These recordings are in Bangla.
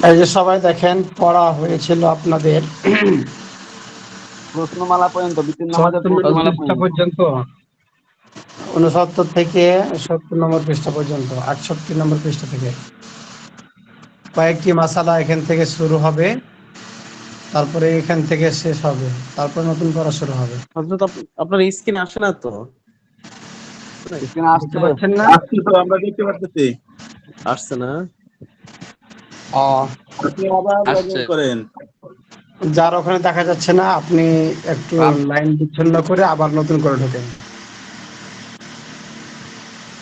এই যে সবাই দেখেন, পড়া হয়েছিল আপনাদের প্রশ্নমালা পর্যন্ত, বিতির নামাজের ৭০ নম্বর প্রশ্নমালা পৃষ্ঠা পর্যন্ত। পর্যন্ত, 69 থেকে 70 নম্বর পৃষ্ঠা পর্যন্ত, 68 নম্বর পৃষ্ঠা থেকে কয়েকটি মাসালা এখান থেকে শুরু হবে, তারপরে এখান থেকে শেষ হবে, তারপরে নতুন পড়া শুরু হবে। হযরত আপনার স্ক্রিন আসে না তো? স্ক্রিনে দেখতে আসছে? পাচ্ছেন না? আসছি তো, আমরা দেখতে পাচ্ছি। আসছে না? ও, আপনি আবার লগ আসছে। ইন করেন। যার ওখানে দেখা যাচ্ছে না, আপনি একটু লাইন বিচ্ছিন্ন করে আবার নতুন করে ঢোকেন।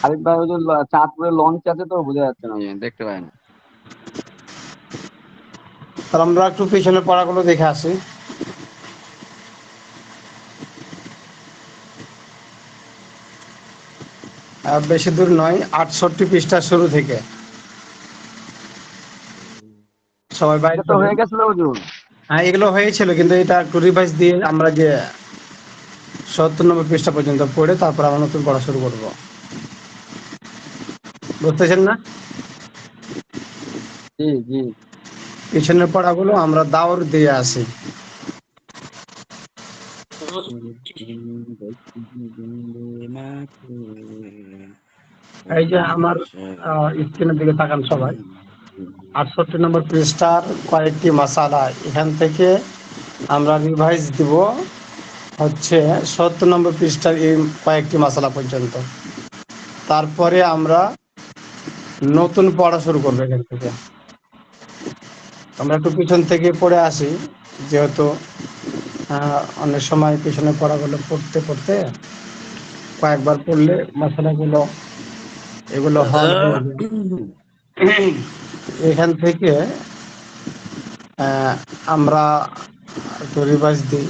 আরেক ভাই ওই যে চাঁদপুরে লঞ্চ আছে তো, বোঝা যাচ্ছে না, দেখতে পাই না। আর আমরা একটু পিছনে পড়াগুলো দেখে আসি। বেশি দূর নয়, 68 পৃষ্ঠা শুরু থেকে। সবাই বাইর এটা তো করেন। হয়ে গেছিল হুজুর। হ্যাঁ, এগুলো হয়েছিল, কিন্তু এটা একটু রিভাইজ দিয়ে আমরা যে 70 নম্বর পৃষ্ঠা পর্যন্ত পড়ে তারপর আমরা নতুন পড়া শুরু করব। বুঝতেছেন না? জি জি। পিছনের পড়াগুলো আমরা দাওর দিয়ে আসি। এই যে আমার স্ক্রিনের দিকে তাকান সবাই। 68 নম্বর পৃষ্ঠার কয়েকটি মাসালা, এখান থেকে আমরা রিভাইজ দিব হচ্ছে 70 নম্বর পৃষ্ঠার এই কয়েকটি মাসালা পর্যন্ত। তারপরে আমরা নতুন পড়া শুরু করবো এখান থেকে। আমরা একটু পিছন থেকে পড়ে আসি, যেহেতু অনেক সময় পিছনে পড়াগুলো পড়তে পড়তে কয়েকবার পড়লে মশলাগুলো এগুলো হল হয়ে যায়। এখান থেকে আমরা একটু রিভাইজ দিই।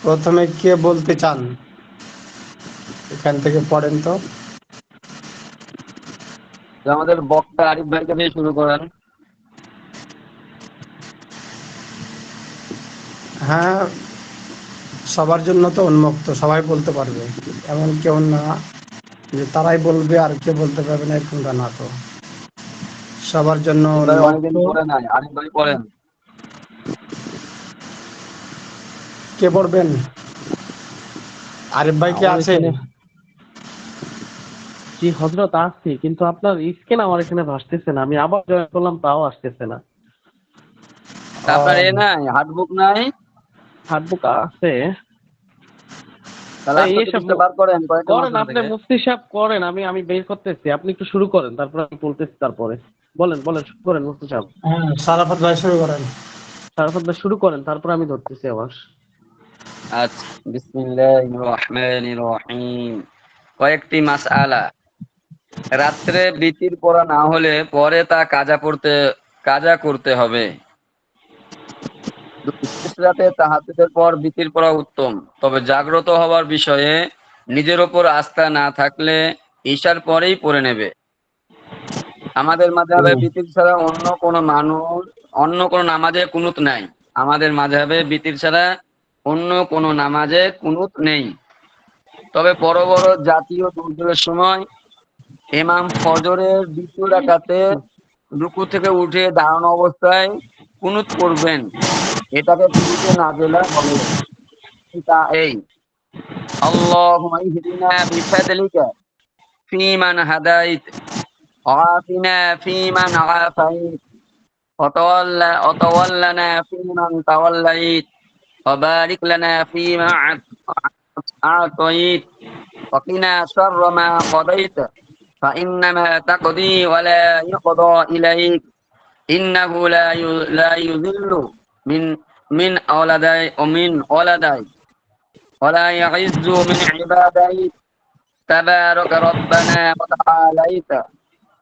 প্রথমে কে বলতে চান? এখান থেকে পড়েন তো। আমাদের বক্তা আরিফ ভাইকে দিয়ে শুরু করেন। হ্যাঁ, সবার জন্য তো উন্মুক্ত, সবাই বলতে পারবে, এমন কেউ না যে তারাই বলবে আর কেউ বলতে পারবে না, এরকমটা না তো। সবার জন্য আরিফ ভাই উন্মুক্ত। অনেকদিন পড়ে নাই, আরিফ ভাই পড়েন। কে পড়বেন? আরিফ ভাই কি আমার আছে? এখানে জি হযরত আসছি, কিন্তু আপনার স্ক্রিন আমার এখানে ভাসতেছে না। আমি আবার জয়েন করলাম, তাও আসতেছে না। আপনার এ নাই, হার্ডবুক নাই? হার্ডবুক আছে। তাহলে তাই 68 এসব পৃষ্ঠা বার করেন কয়েকটা করেন, মাসালা আপনি থেকে। মুফতি সাহেব করেন। আমি বের করতেছি, আপনি একটু শুরু করেন, তারপর আমি বলতেছি। তারপরে বলেন বলেন, শুরু করেন মুফতি সাহেব। হ্যাঁ, সারাফত ভাই শুরু করেন। সারাফত ভাই শুরু করেন, তারপর আমি ধরতেছি আবার। আচ্ছা, বিসমিল্লাহির রহমানির রহিম। কয়েকটি মাসআলা। রাত্রে বিতির পড়া না হলে পরে তা কাজা করতে হবে। শেষ রাতে তাহাজ্জুদের পর বিতির পড়া উত্তম, তবে জাগ্রত হওয়ার বিষয়ে নিজের ওপর আস্থা না থাকলে ঈশার পরেই পড়ে নেবে। আমাদের মাযহাবে বিতির ছাড়া অন্য কোনো নামাজে কুনুত নাই। আমাদের মাযহাবে বিতির ছাড়া অন্য কোনো নামাজে কুনুত নেই। তবে বড় বড় জাতীয় দুর্যোগের সময় ইমাম ফজরের দ্বিতীয় রাকাতে রুকু থেকে উঠে দাঁড়ানো অবস্থায় কুনুত পড়বেন। এটাকে কুনুতে নাজেলা বলে। তা এই: আল্লাহুম্মা ইহদিনা বিফাদলিকা ফীমান হাদাইত ওয়া আফিনা ফীমান আফাইত ওয়া তাওয়াল্লানা ফীমান তাওয়াল্লাইত ওয়া বারিক লানা ফীমা আ'তাইত ওয়া কিনা শাররা মা কাদাইত فإنما تقضي ولا يقضى إليك إنه لا يذل من من ولدي ولا يعز من عبادي تبارك ربنا وتعاليت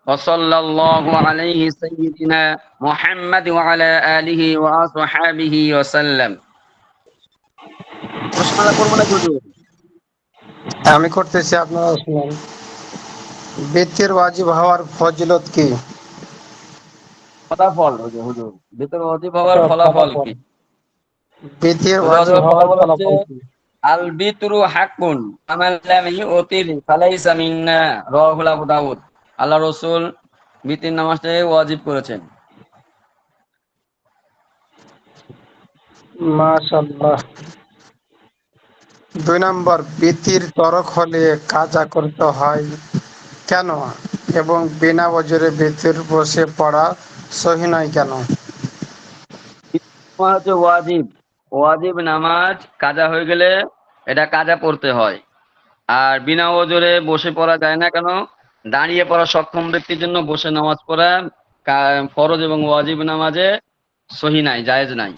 وصلى الله عليه سيدنا محمد وعلى آله وصحبه وسلم. প্রশ্নটা করবো না হুজুর? আমি করতেছি, আপনারা শুনুন। বেতের ওয়াজিব হওয়ার ফজিলত কি? ফলাফল হুজুর, ভিতরে অজীব হওয়ার ফলাফল ফলাফল। কি? বেতের ওয়াজিব হুজুর হওয়ার ফলাফল হচ্ছে ফলাফল কি? আল বিতরু হাক্কুন ফামান লাম ইউতির ফালাইসা মিন্না, রাওয়াহুল আবু দাউদ। আল্লাহ রাসূল বিতির নামাজটাকে ওয়াজিব করেছেন। মাশাআল্লাহ। 2 নম্বর, বিতির তরক হলে কাজা করতে হয় কেন এবং বিনা ওজরে বিতির বসে পড়া সহি নয় কেন? নামাজ হচ্ছে ওয়াজিব। ওয়াজিব নামাজ কাজা হয়ে গেলে এটা কাজা পড়তে হয়। আর বিনা ওজরে বসে পড়া যায় না কেন? দাঁড়িয়ে পড়া সক্ষম ব্যক্তির জন্য বসে নামাজ পড়া ফরজ এবং ওয়াজিব নামাজে সহি নাই, জায়েজ নাই।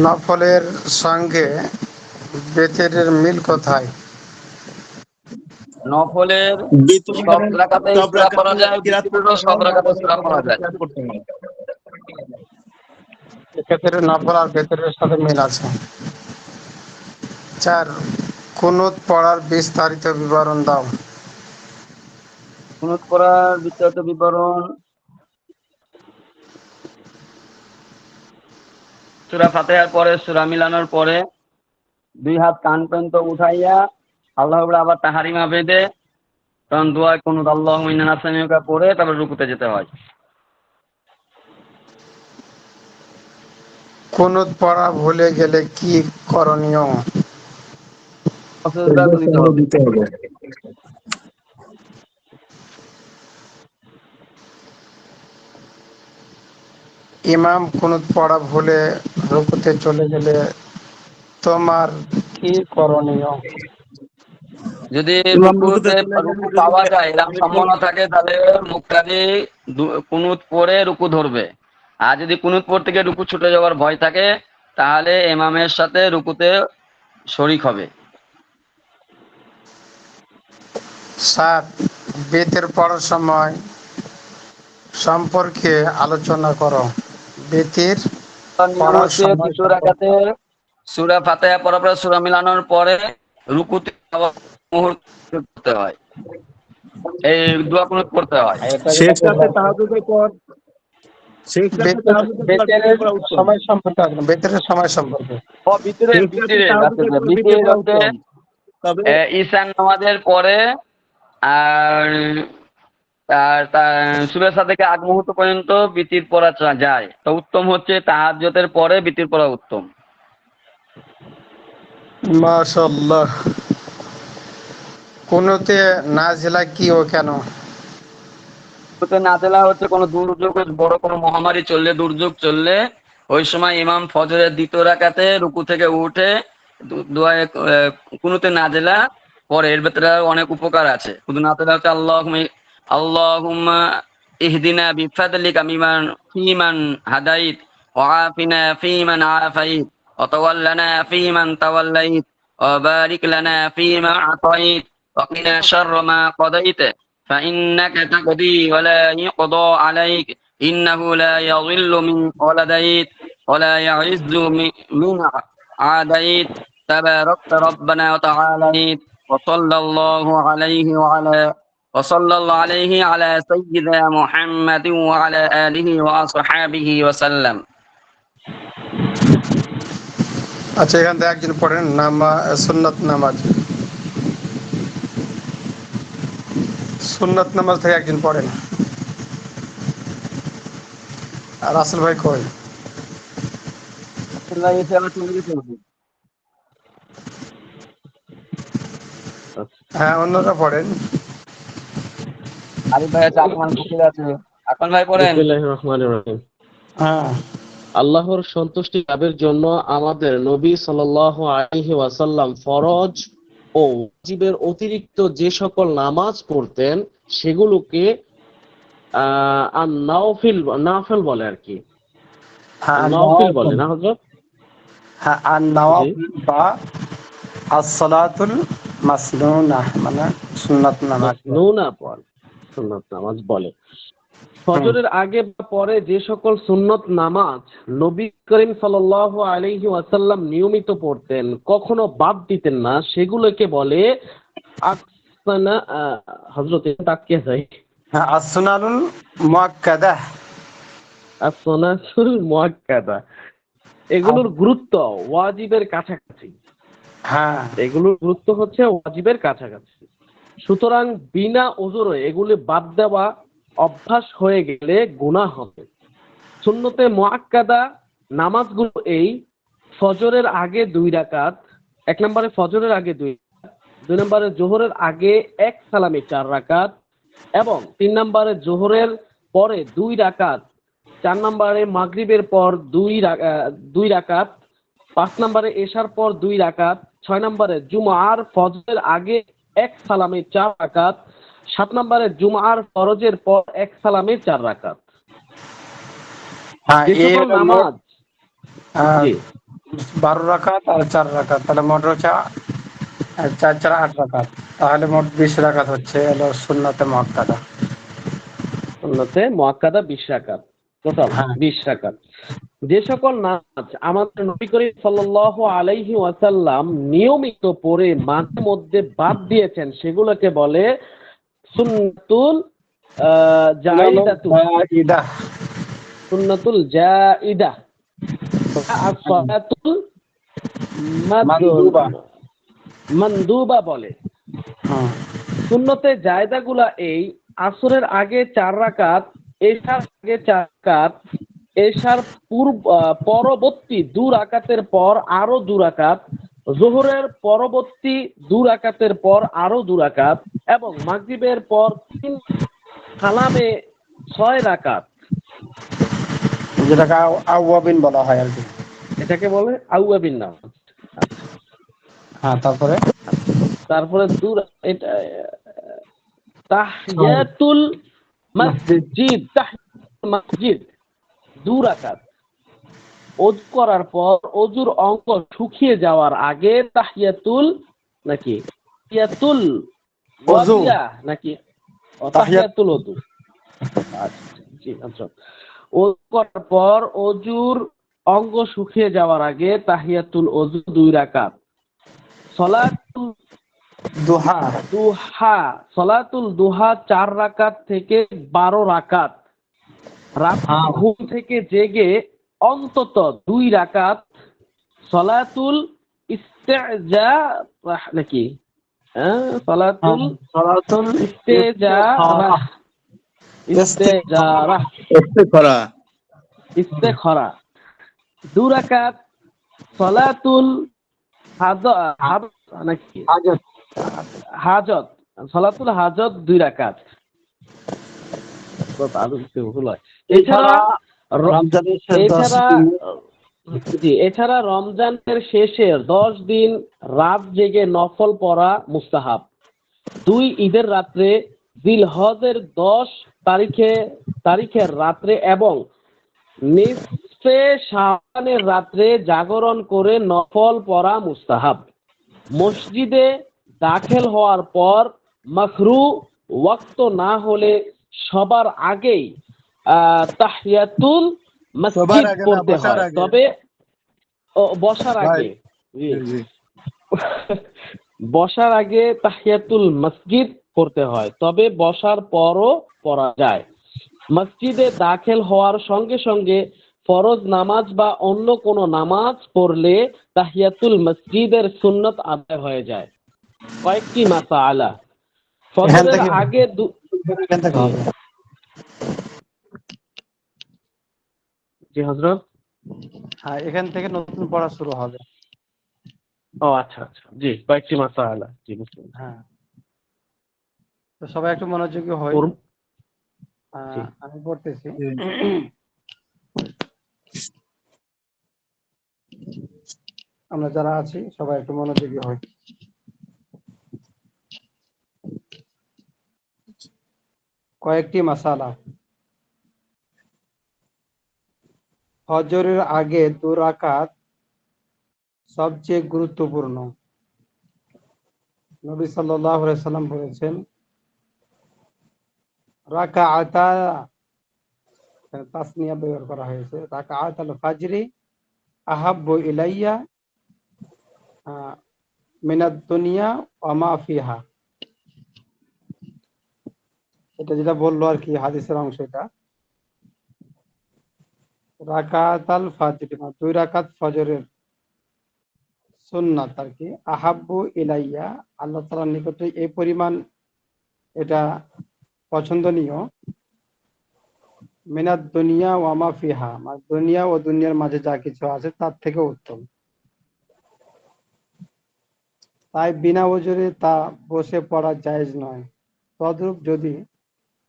নফলের সঙ্গে বেতের মিল কোথায়? নফলের বেতন সব মানে রাকাতে সব সূরা পড়া রাকাতে যায়, কিরাত করতে বিতরেরও সব হয়, রাকাতে নফলে সূরা সব পড়া রাকাতে যায়। কিরাত করতে হয়। এক্ষেত্রে নফল আর বেতের সাথে মিল আছে। 4, কুনুত পড়ার বিস্তারিত বিবরণ দাও। কুনুত পড়ার বিস্তারিত বিবরণ সূরা ফাতিহার পরে, সূরা মিলানোর পরে 2 হাত কান পর্যন্ত উঠাইয়া আল্লাহ বলে আবার তাহারিমা বেঁধে তখন দোয়া কুনুত আল্লাহুম্মা ইন্না নাসআলুকা পড়ে তারপর রুকুতে যেতে হয়। কুনুত পড়া ভুলে গেলে কি করণীয়? সেজদা দিতে হবে। দিতে হবে। ইমাম কুনুত পড়া ভুলে রুকুতে চলে গেলে তোমার কি করণীয়? যদি ইমাম রুকুতে রুকুতে চলে গেলে রুকু যদি পাওয়া যায় এরকম এরকম সম্ভাবনা থাকে তাহলে মুক্তাদি কুনুত পড়ে রুকু ধরবে। আর যদি কুনুত পড়তে গিয়ে রুকু ছুটে যাওয়ার ভয় থাকে তাহলে ইমামের সাথে রুকুতে শরিক হবে। 7, বেতের পড়ার সময় সম্পর্কে আলোচনা করো। বেতের তার নিয়ম পড়ার হচ্ছে সময় দ্বিতীয় সম্পর্কে। রাকাতে সূরা ফাতিহা পড়ার পরে সূরা মিলানোর পরে রুকুতে যাওয়ার মুহূর্তে করতে হয়, এই দোয়া কুনুত করতে হয়। এটা যেটা শেষ রাতে বললাম, তাহাজ্জুদের পর শেষ রাতে বেতের তাহাজ্জুদের পর বিতির বেতের পড়া উত্তম। সময় সম্পর্কে আলোচনা, বেতের সময় সম্পর্কে। ও ভিতরের শেষ রাতে ভিতরের আচ্ছা তাহাজ্জুদের আচ্ছা, পর বিতির ভিতরের পড়া হচ্ছে উত্তম। তবে ঈশান নামাজের পরে আর সূরা থেকে আগ মুহূর্ত পর্যন্ত বিতির পড়া যায়, তো উত্তম হচ্ছে তাহাজ্জুদের পরে বিতির পড়া উত্তম। মাশাআল্লাহ। কুনুতে নাজিলা কি ও কেন? কুনুতে নাজেলা হচ্ছে কোনো দুর্যোগ, বড় কোনো মহামারী চললে, দুর্যোগ চললে ওই সময় ইমাম ফজরের দ্বিতীয় রাকাতে রুকু থেকে উঠে দোয়ায়ে কুনুতে নাজেলা পরে। এর ভেতরে অনেক উপকার আছে। শুধু নাজেলা হচ্ছে আল্লাহুম্মা ইহদিনা বিফাদলিকা ফীমান হাদাইত ওয়া আফিনা ফীমান আফাইত ওয়া তাওয়াল্লানা ফীমান তাওয়াল্লাইত ওয়া বারিক লানা ফীমা আতাইত ওয়া কিনা শাররা মা কাদাইত فإنك تقضي ولا يقضى عليك إنه لا يضل من ولديت ولا يعز من عاديت تباركت ربنا وتعاليت وصلى الله عليه على سيدنا محمد وعلى آله وأصحابه وسلم. আচ্ছা, এখান থেকে একজন পড়েন সুন্নত নামাজ। সুন্নত নামাজ থেকে একজন পড়েন। আর রাসেল ভাই কই? হ্যাঁ, অন্যরা পড়েন। আরিফ ভাই আছে, আকমান ফকির আছে। আকমান ভাই পড়েন। বিসমিল্লাহির রহমানির রহিম। হ্যাঁ, আল্লাহর সন্তুষ্টি লাভের জন্য আমাদের নবী সাল্লাল্লাহু আলাইহি ওয়াসাল্লাম ফরজ ও ওয়াজিবের অতিরিক্ত যে সকল নামাজ পড়তেন সেগুলোকে নাফিল বলে আর কি। হ্যাঁ, নওয়াফিল বলে না হযরত? হ্যাঁ, আর জি, নওয়াফিল বা as-salatul মাসনুনা মানে সুন্নাত নামাজ। মাসনুনা পড়ে, সুন্নাত নামাজ বলে। হুম। ফজরের আগে বা পরে যে সকল সুন্নত নামাজ নবী করিম সাল্লাল্লাহু আলাইহি ওয়াসাল্লাম নিয়মিত পড়তেন, কখনো বাদ দিতেন না, সেগুলোকে বলে আকসানা। হযরত এটা তাকিয়ে যায়, হ্যাঁ, as-সুনানুল মুআক্কাদাহ। আসসালাতুল মুআক্কাদা। এগুলোর গুরুত্ব ওয়াজিবের কাছাকাছি। হ্যাঁ, এগুলোর গুরুত্ব হচ্ছে ওয়াজিবের কাছাকাছি। সুতরাং বিনা ওজরে এগুলি বাদ দেওয়া অভ্যাস হয়ে গেলে গুনাহ হবে। সুন্নতে মুআক্কাদা নামাজগুলো এই: ফজরের আগে 2 রাকাত, 1 নম্বরে ফজরের আগে 2 রাকাত, 2 নম্বরে জোহরের আগে 1 সালামে 4 রাকাত, এবং 3 নম্বরে জোহরের পরে 2 রাকাত, 4 নম্বরে মাগরিবের পর 2 রাকাত, 5 নম্বরে এশার পর 2 রাকাত, 6 নম্বরে জুমআর ফজরের আগে 1 সালামে 4 রাকাত, 7 নম্বরে জুমআর ফরজের পর 1 সালামে 4 রাকাত। হ্যাঁ, যে সকল নামাজ, জি 12 রাকাত আর 4 রাকাত, তাহলে মোট হচ্ছে 4 4 8 রাকাত, তাহলে মোট 20 রাকাত হচ্ছে হলো সুন্নতে মুআক্কাদা। সুন্নতে মুআক্কাদা 20 রাকাত, টোটাল হ্যাঁ। 20 রাকাত। যে সকল নামাজ আমাদের নবী করিম সাল্লাল্লাহু আলাইহি ওয়াসাল্লাম নিয়মিত পড়ে মাঝে মধ্যে বাদ দিয়েছেন সেগুলোকে বলে সুন্নাতুল জাইদাতু, ইদা সুন্নাতুল জাইদা, as-salatul মানদুবা। মানদুবা বলে। হুম। সুন্নতে জায়দাগুলা এই: আসরের আগে 4 রাকাত, এশার আগে 4 রাকাত, এশার পরবর্তী 2 রাকাতের পর আরো 2 রাকাত, যোহরের পরবর্তী 2 রাকাতের পর আরো 2 রাকাত, এবং মাগরিবের পর 3 সালামে 6 রাকাত। যেটাকে আওয়াবিন বলা হয় আর কি। এটাকে বলে আউয়াবিন নামাজ। হ্যাঁ, তারপরে তারপরে এটা তাহিয়াতুল মসজিদ, তাহিয়াতুল মসজিদ 2 রাকাত। ওযু করার পর ওযুর অঙ্গ শুকিয়ে যাওয়ার আগে তাহিয়াতুল নাকি তাহিয়াতুল ওযু, ওয়াদিয়া নাকি তাহিয়াতুল ওযু, আচ্ছা জি আচ্ছা। ওযু করার পর ওযুর অঙ্গ শুকিয়ে যাওয়ার আগে তাহিয়াতুল ওযু 2 রাকাত। সলাতুল দুহা, দুহা, সলাতুল দুহা 4 রাকাত থেকে 12 রাকাত। রাত হ্যাঁ। ঘুম থেকে জেগে অন্তত 2 রাকাত সলাতুল ইস্তেজা নাকি সলাতুল সালাতুল ইস্তেজারাহ, ইস্তেজারাহ, ইস্তেখরা। ইস্তেখরা 2 রাকাত। সলাতুল নাকি হাজত, হাজত, সলাতুল হাজত 2 রাকাত। এছাড়া রমজানের শেষ 10 এছাড়া দিন। জি এছাড়া রমজানের শেষের 10 দিন রাত জেগে নফল পড়া মুস্তাহাব। 2 ঈদের রাত্রে, জিলহজের 10 তারিখের রাত্রে এবং নিসফে শাবানের রাত্রে জাগরণ করে নফল পড়া মুস্তাহাব। মসজিদে দাখিল হওয়ার পর মাকরু ওয়াক্ত না হলে সবার আগেই তাহিয়াতুল মসজিদ সবার আগে না, পড়তে বসার হয়, আগে। তবে বসার ভাই, আগে, জি জি। বসার আগে তাহিয়াতুল মসজিদ পড়তে হয়, তবে বসার পরও পড়া যায়। মসজিদে দাখিল হওয়ার সঙ্গে সঙ্গে ফরজ নামাজ বা অন্য কোনো নামাজ পড়লে তাহিয়াতুল মসজিদের সুন্নত আদায় হয়ে যায়। কয়েকটি মাসআলা: ফজরের আগে এখান থেকে হবে। জি হযরত, হ্যাঁ, এখান থেকে নতুন পড়া শুরু হবে। ও আচ্ছা আচ্ছা, জি কয়েকটি মাসআলা, জি বুঝতে পেরেছি। হ্যাঁ, তো সবাই একটু মনোযোগী হই। জি। আমি পড়তেছি। আমরা যারা আছি সবাই একটু মনোযোগী হই। কয়েকটি মাসালা: ফজরের আগে 2 রাকাত সবচেয়ে গুরুত্বপূর্ণ। নবী সাল্লাল্লাহু আলাইহি সাল্লাম বলেছেন, রাকাআতা, তাসনিয়া ব্যবহার করা হয়েছে, রাকাআতাল ফাজরি আহাব্বু ইলাইয়া মিনাদ দুনিয়া ওয়া মা ফিহা। এটা যেটা বললো আর কি হাদিসের অংশ, এটা রাকাতাল ফাজরি 2 রাকাত ফজরের সুন্নাত আর কি, আহাব্বু ইলাইয়া, আল্লাহ তাআলার নিকটে এই পরিমাণ এটা পছন্দনীয়, মিনাদ দুনিয়া ওয়া মা ফিহা, মানে দুনিয়া ও দুনিয়ার মাঝে যা কিছু আছে তার থেকে উত্তম। তাই বিনা ওজরে তা বসে পড়া জায়েজ নয়। তদ্রূপ যদি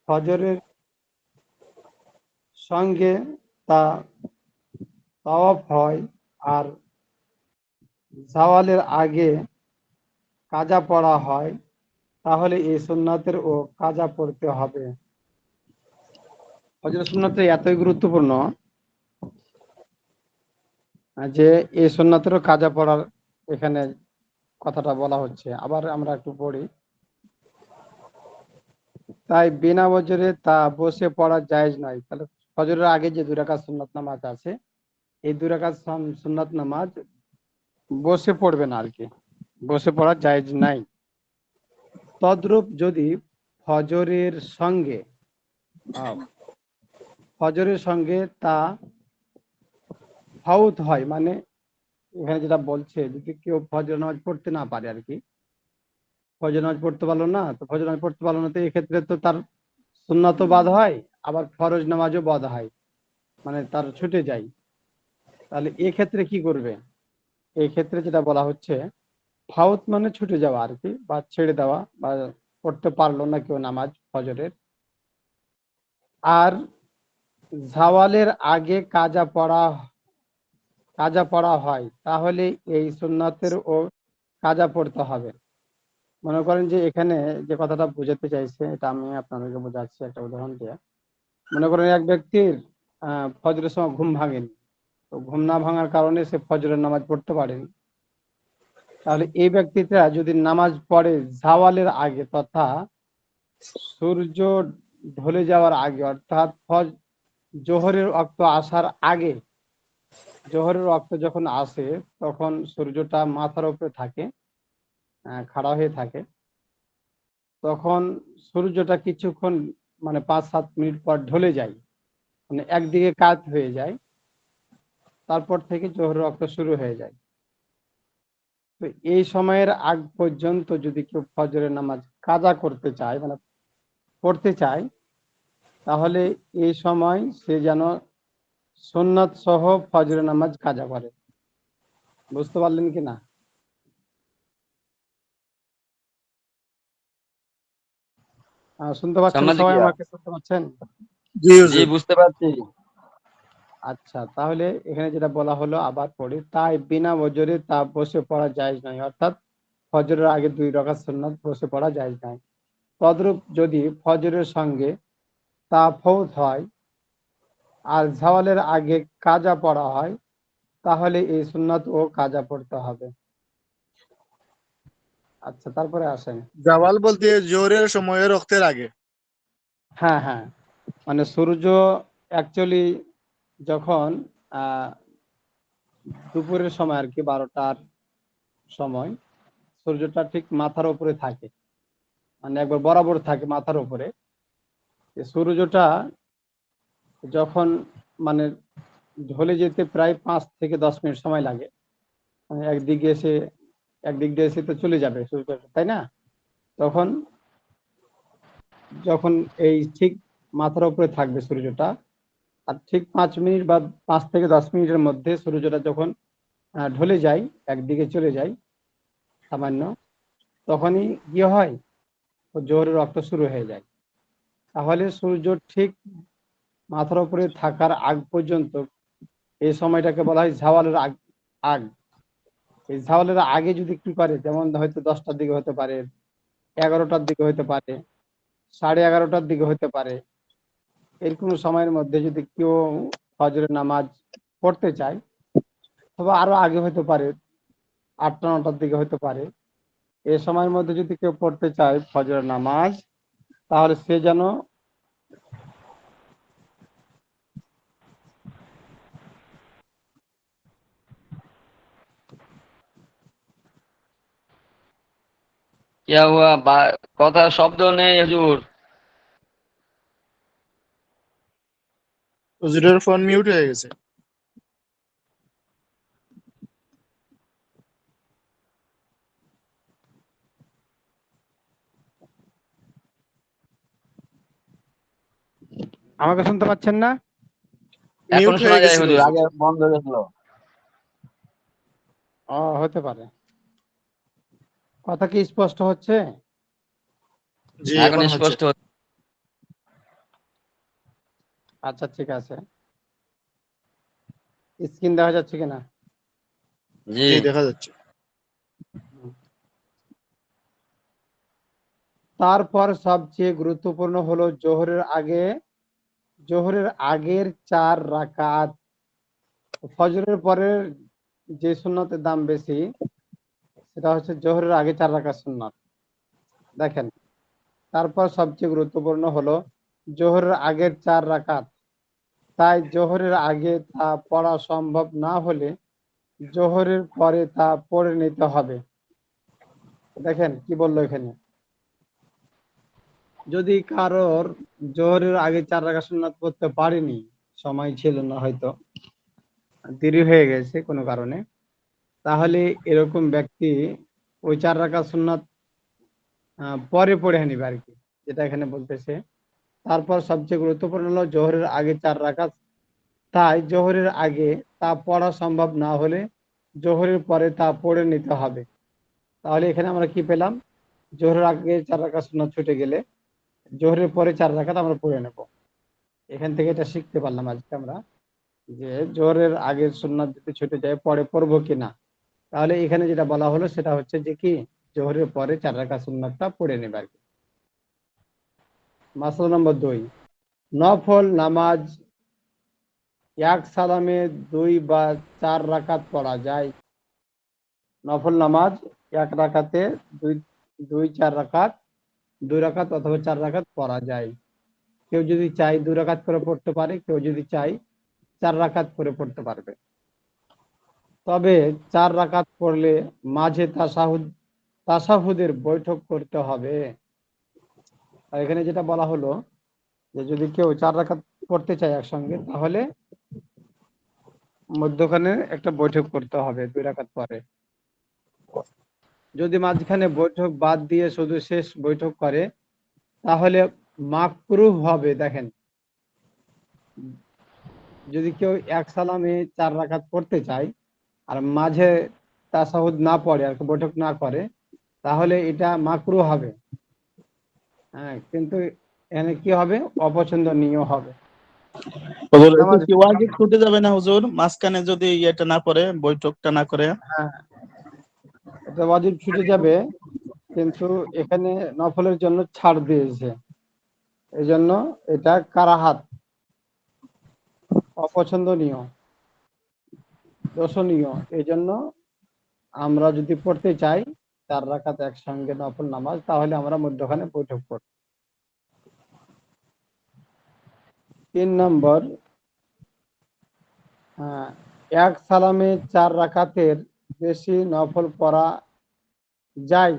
ফজরের সঙ্গে তা তাওয়াফ হয় আর জাওয়ালের আগে কাজা পড়া হয়, তাহলে এই সুন্নাতের ও কাজা পড়তে হবে। ফজরের সুন্নাতটা এতই গুরুত্বপূর্ণ যে এই সুন্নাতেরও কাজা পড়ার এখানে কথাটা বলা হচ্ছে। আবার আমরা একটু পড়ি। তাই বিনা ওজরে তা বসে পড়া জায়েজ নয়। তাহলে ফজরের আগে যে 2 রাকাত সুন্নাত নামাজ আছে, এই 2 রাকাত সুন্নাত নামাজ বসে পড়বে না আর কি, বসে পড়া জায়েজ নাই। তদ্রূপ যদি ফজরের সঙ্গে আহ, ফজরের সঙ্গে তা ফাউত হয়, মানে এখানে যেটা বলছে যদি কেউ ফজর নামাজ পড়তে না পারে আর কি, ফজর নামাজ পড়তে পারলো না, তো ফজর নামাজ পড়তে পারলো না, তো এক্ষেত্রে তো তার সুন্নাতও বাদ হয়, আবার ফরজ নামাজও বাদ হয়, মানে তার ছুটে যায়। তাহলে এক্ষেত্রে কি করবে? এই ক্ষেত্রে যেটা বলা হচ্ছে, ফাউত মানে ছুটে যাওয়া আর কি, বা ছেড়ে দেওয়া, বা পড়তে পারলো না কেউ নামাজ ফজরের, আর জাওয়ালের আগে কাজা পড়া হয়, তাহলে এই সুন্নাতের ও কাজা পড়তে হবে। মনে করেন যে এখানে যে কথাটা বোঝাতে চাইছে, এটা আমি আপনাদেরকে বোঝাচ্ছি একটা উদাহরণ দিয়ে। মনে করেন এক ব্যক্তির ফজরের সময় ঘুম ভাঙেনি, তো ঘুম না ভাঙার কারণে সে ফজরের নামাজ পড়তে পারেনি। তাহলে এই ব্যক্তিটা যদি নামাজ পড়ে জাওয়ালের আগে, তথা সূর্য ঢলে যাওয়ার আগে, অর্থাৎ জোহরের ওয়াক্ত আসার আগে, জোহরের ওয়াক্ত যখন আসে তখন সূর্যটা মাথার উপরে থাকে, খাড়া হয়ে থাকে, তখন সূর্যটা কিছুক্ষণ মানে 5-7 মিনিট পর ঢলে যায়, মানে একদিকে কাত হয়ে যায়, তারপর থেকে জোহরের ওয়াক্ত শুরু হয়ে যায়। তো এই সময়ের আগ পর্যন্ত যদি কেউ ফজরের নামাজ কাজা করতে চায়, মানে পড়তে চায়, তাহলে এই সময় সে যেন সুন্নাত সহ ফজরের নামাজ কাজা করে। বুঝতে পারলেন কি না? শুনতে পাচ্ছেন সমাজ সবাই? গিয়া। আমাকে শুনতে পাচ্ছেন? জি জি, হুজুর। বুঝতে পারছি। আচ্ছা, তাহলে এখানে যেটা বলা হলো আবার পড়ি, তাই বিনা ওজরে তা বসে পড়া জায়েজ নয়, অর্থাৎ ফজরের আগে 2 রাকাত সুন্নাত বসে পড়া জায়েজ নয়। তদ্রূপ যদি ফজরের সঙ্গে তা ফৌত হয় আর জাওয়ালের আগে কাজা পড়া হয়, তাহলে এই সুন্নাত ও কাজা পড়তে হবে। আচ্ছা, তারপরে আসেন। জাওয়াল বলতে জোহরের সময় রক্তের আগে। হ্যাঁ, হ্যাঁ, মানে সূর্য অ্যাকচুয়ালি যখন আহ দুপুরের সময় আর কি, 12টার সময় সূর্যটা ঠিক মাথার উপরে থাকে, মানে একবার বরাবর থাকে মাথার উপরে। এই সূর্যটা যখন মানে ঢলে যেতে প্রায় 5 থেকে 10 মিনিট সময় লাগে, মানে একদিক দিয়ে এসে তো চলে যাবে সূর্যটা, তাই না? তখন যখন এই ঠিক মাথার উপরে থাকবে সূর্যটা, আর ঠিক 5 মিনিট বা 5 থেকে 10 মিনিটের মধ্যে সূর্যটা যখন ঢলে যায়, একদিকে চলে যায় সামান্য, তখনই কি হয়, জোহরের রক্ত শুরু হয়ে যায়। তাহলে সূর্য ঠিক মাথার উপরে থাকার আগ পর্যন্ত এই সময়টাকে বলা হয় জাওয়ালের আগ। এই জাওয়ালের আগে যদি কি করে, যেমন হয়তো 10টার দিকে হতে পারে, 11টার দিকে হতে পারে, 11:30টার দিকে হতে পারে, এরকম সময়ের মধ্যে যদি কেউ ফজরের নামাজ পড়তে চায়, তবে আরো আগে হতে পারে, 8টা 9টার দিকে হতে পারে, এই সময়ের মধ্যে যদি কেউ পড়তে চায় ফজরের নামাজ, তাহলে সে যেন ইয়া হুয়া কথা শব্দ নেই হুজুর। হুজুরের ফোন মিউট হয়ে গেছে। আমাকে শুনতে পাচ্ছেন না? এখন মিউট শোনা হয়ে যায় গেছিল হুজুর, হুজুর। আগে বন্ধ হয়ে গেছিল। হতে পারে। কথা কি স্পষ্ট হচ্ছে? জি এখন এখন হচ্ছে। স্পষ্ট হচ্ছে। আচ্ছা, ঠিক আছে। স্ক্রিন দেখা যাচ্ছে কিনা? জি। জি দেখা যাচ্ছে। তারপর সবচেয়ে গুরুত্বপূর্ণ হলো জোহরের আগের 4 রাকাত। ফজরের পরের যে সুন্নতের দাম বেশি সেটা হচ্ছে জোহরের আগে 4 রাকাত সুন্নাত। দেখেন, তারপর সবচেয়ে গুরুত্বপূর্ণ হলো জোহরের আগের 4 রাকাত। তাই জোহরের আগে তা পড়া সম্ভব না হলে জোহরের পরে তা পড়ে নিতে হবে। দেখেন কি বললো এখানে, যদি কারোর জোহরের আগে 4 রাকাত সুন্নাত পড়তে পারেনি, সময় ছিল না, হয়তো দেরি হয়ে গেছে কোনো কারণে, তাহলে এরকম ব্যক্তি ওই 4 রাকাত সুন্নাত পরে পড়ে নিবে আর কি, যেটা এখানে বলতেছে। তারপর সবচেয়ে গুরুত্বপূর্ণ হলো জোহরের আগে 4 রাকাত। তাই জোহরের আগে তা পড়া সম্ভব না হলে জোহরের পরে তা পড়ে নিতে হবে। তাহলে এখানে আমরা কি পেলাম? জোহরের আগে 4 রাকাত সুন্নাত ছুটে গেলে জোহরের পরে 4 রাকাত আমরা পড়ে নেব। এখান থেকে এটা শিখতে পারলাম আজকে আমরা, যে জোহরের আগের সুন্নাত যদি ছুটে যায় পরে পড়বো কিনা। তাহলে এখানে যেটা বলা হলো সেটা হচ্ছে যে কি, জোহরের পরে 4 রাকাত সুন্নাতটা পড়ে নেবে আর কি। মাসলা নম্বর 2, নফল নামাজ এক সালামে 2 বা 4 রাকাত পড়া যায়। নফল নামাজ এক রাকাতে 4 রাকাত, 2 রাকাত অথবা 4 রাকাত পড়া যায়। কেউ যদি চায় 2 রাকাত করে পড়তে পারে, কেউ যদি চায় 4 রাকাত করে পড়তে পারবে। তবে 4 রাকাত পড়লে মাঝে তাশাহুদের বৈঠক করতে হবে। আর এখানে যেটা বলা হলো যে যদি কেউ 4 রাকাত পড়তে চায় একসঙ্গে, তাহলে মধ্যখানে একটা বৈঠক করতে হবে 2 রাকাত পরে। যদি মাঝখানে বৈঠক বাদ দিয়ে শুধু শেষ বৈঠক করে তাহলে মাকরুহ হবে। দেখেন, যদি কেউ এক সালামে 4 রাকাত পড়তে চায় আর মাঝে তাশাহুদ না পড়ে আর কি, বৈঠক না করে, তাহলে এটা মাকরুহ হবে। হ্যাঁ, কিন্তু এখানে কি হবে? অপছন্দনীয় হবে। হুজুর একটু নামাজ, কি ওয়াজিব ছুটে যাবে না হুজুর, মাঝখানে যদি ইয়েটা না পড়ে, বৈঠকটা না করে? হ্যাঁ, এটা ওয়াজিব ছুটে যাবে, কিন্তু এখানে নফলের জন্য ছাড় দিয়েছে, এই জন্য এটা কারাহাত, অপছন্দনীয়, দোষণীয়। এই জন্য আমরা যদি পড়তে চাই 4 রাকাত একসঙ্গে নফল নামাজ, তাহলে আমরা মধ্যখানে বৈঠক করব। 3 নম্বর, এক সালামে 4 রাকাতের বেশি নফল পড়া যায়,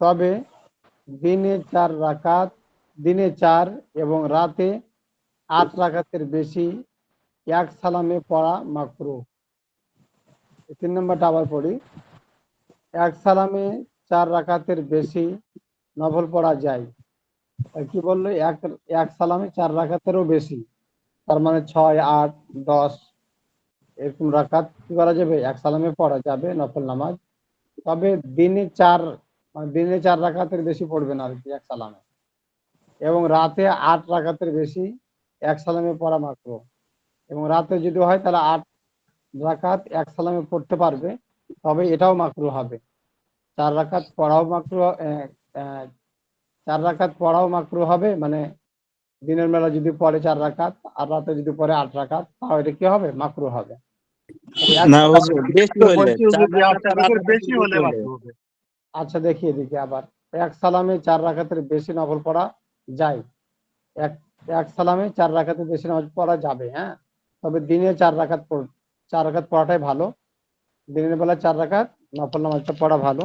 তবে দিনে 4 রাকাত, দিনে 4 এবং রাতে 8 রাকাতের বেশি এক সালামে পড়া মাকরুহ। 3 নম্বরটা আবার পড়ি, এক সালামে 4 রাকাতের বেশি নফল পড়া যায়। কি বললো? এক সালামে 4 রাকাতেরও বেশি, তার মানে 6, 8, 10 এরকম রাকাত কি করা যাবে? এক সালামে পড়া যাবে নফল নামাজ। তবে দিনে 4, মানে দিনে 4 রাকাতের বেশি পড়বে না আর কি এক সালামে, এবং রাতে 8 রাকাতের বেশি এক সালামে পড়া মাকরুহ। এবং রাতে যদি হয় তাহলে 8 রাকাত এক সালামে পড়তে পারবে, তবে এটাও মাকরুহ হবে। 4 রাকাত পড়াও মাকরুহ, 4 রাকাত পড়াও মাকরুহ হবে, মানে দিনের বেলা যদি পড়ে 4 রাকাত আর রাতে যদি পড়ে 8 রাকাত, তাহলে এটা কি হবে? মাকরুহ হবে। এক না সালামে, হুজুর, বেশি হইলে বলছি 4 হুজুর যে 8 রাকাতের রাকাতের বেশি বেশি হলে হইলে। মাকরুহ হবে। আচ্ছা দেখিয়ে দিকে আবার, এক সালামে 4 রাকাতের বেশি নফল পড়া যায়। এক এক সালামে 4 রাকাতের বেশি নামাজ পড়া যাবে, হ্যাঁ, তবে দিনে 4 রাকাত 4 রাকাত পড়াটাই ভালো। দিনের বেলা 4 রাকাত নফল নামাজটা পড়া ভালো।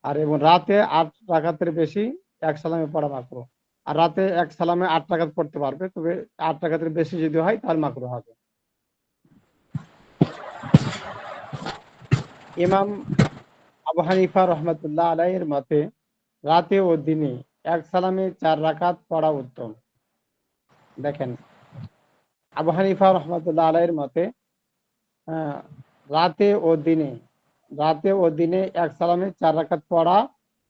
আর এবং রাতে 8 রাকাতের বেশি এক সালামে পড়া মাকরুহ। আর রাতে এক সালামে 8 রাকাত পড়তে পারবে, তবে 8 রাকাতের বেশি যদি হয় তাহলে মাকরুহ হবে। ইমাম আবু হানিফা রহমতুল্লাহ আলাইহির মতে রাতে ও দিনে এক সালামে 4 রাকাত পড়া উত্তম। দেখেন, আবু হানিফা রহমতুল্লাহ আলাইহির মতে আহ, রাতে ও দিনে এক সালামে 4 রাকাত পড়া